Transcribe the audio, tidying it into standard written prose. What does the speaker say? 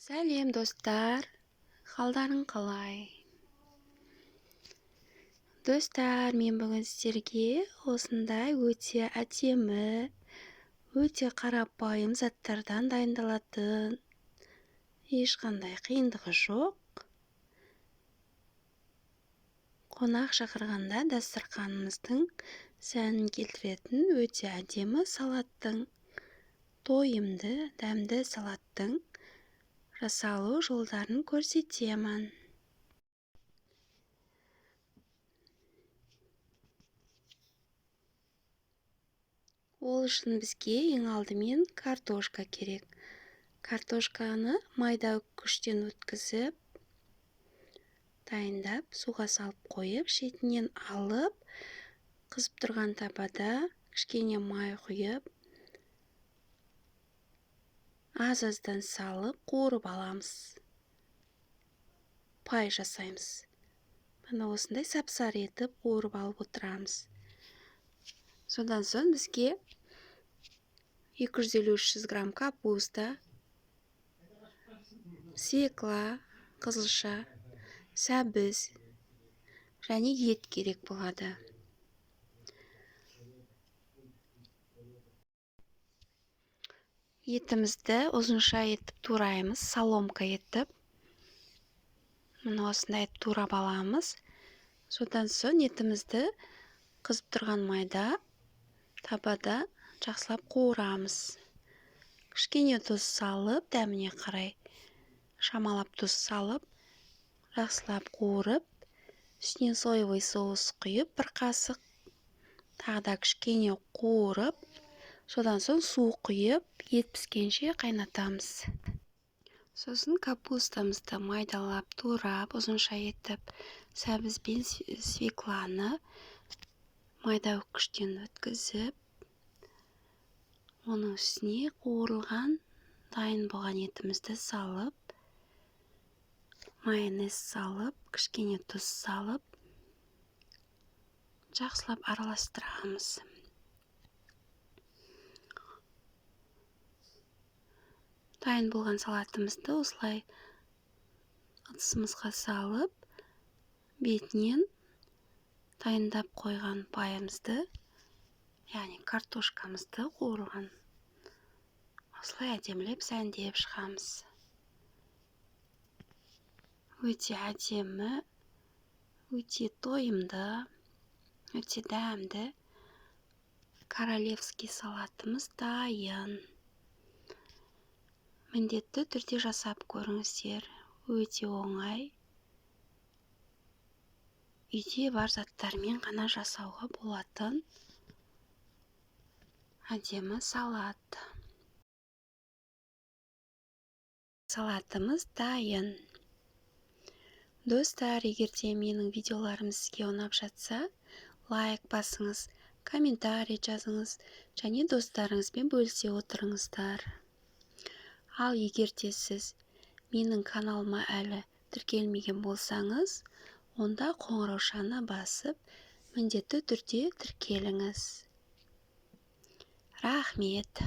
Сәлем достар, қалдарың қалай? Достар, мен бүгін сіздерге осындай өте әдемі, өте қарапайым заттардан дайындалатын, ешқандай қиындығы жоқ. Қонақ шақырғанда дастарханымыздың сәнін келтіретін өте әдемі салаттың, тойымды, дәмді салаттың жасалу жолдарын көрсетемін. Ол үшін бізге ең алдымен картошка керек. Картошканы майда үккіштен өткізіп, дайындап, суға салып қойып, шетінен алып, қызып тұрған табада кішкене май құйып, аз-аздан салып, қуырып аламыз. Пай жасаймыз. Мына осындай сап-сары етіп қуырып алып отырамыз. Содан соң бізге 250-300 грамм капуста, свекла, қызылша, сәбіз және ет керек болады. Етімізді ұзынша етіп тураймыз, соломка етіп. Мына осындай турап аламыз. Содан соң етімізді қызып тұрған майда, табада жақсылап қуырамыз. Кішкене тұз салып, дәміне қарай шамалап тұз салып, жақсылап қуырып, үстінен соевый соус құйып, бір қасық, тағы да кішкене қуырып, содан соң су құйып, ет піскенше қайнатамыз. Сосын капустамызды майдалап, турап, ұзынша етіп, сәбіз бен свекланы майда үккіштен өткізіп, оның үстіне қуырылған, дайын болған етімізді салып, майонез салып, кішкене тұз салып, жақсылап араластырамыз. Дайын болған салатымызды осылай ыдысымызға салып, бетінен дайындап қойған пайымызды, яғни картошкамызды қуырылған, осылай әдемілеп сәндеп шығамыз. Өте әдемі, өте тойымды, өте дәмді королевский салатымыз дайын. Міндетті түрде жасап көріңіздер, өте оңай. Үйде бар заттармен ғана жасауға болатын әдемі салат. Салатымыз дайын. Достар, егерде менің видеоларым сізге ұнап жатса, лайк басыңыз, комментарий жазыңыз және достарыңызбен бөлісе отырыңыздар. Ал егерде сіз менің каналыма әлі тіркелмеген болсаңыз, онда қоңыраушаны басып, міндетті түрде тіркеліңіз. Рахмет!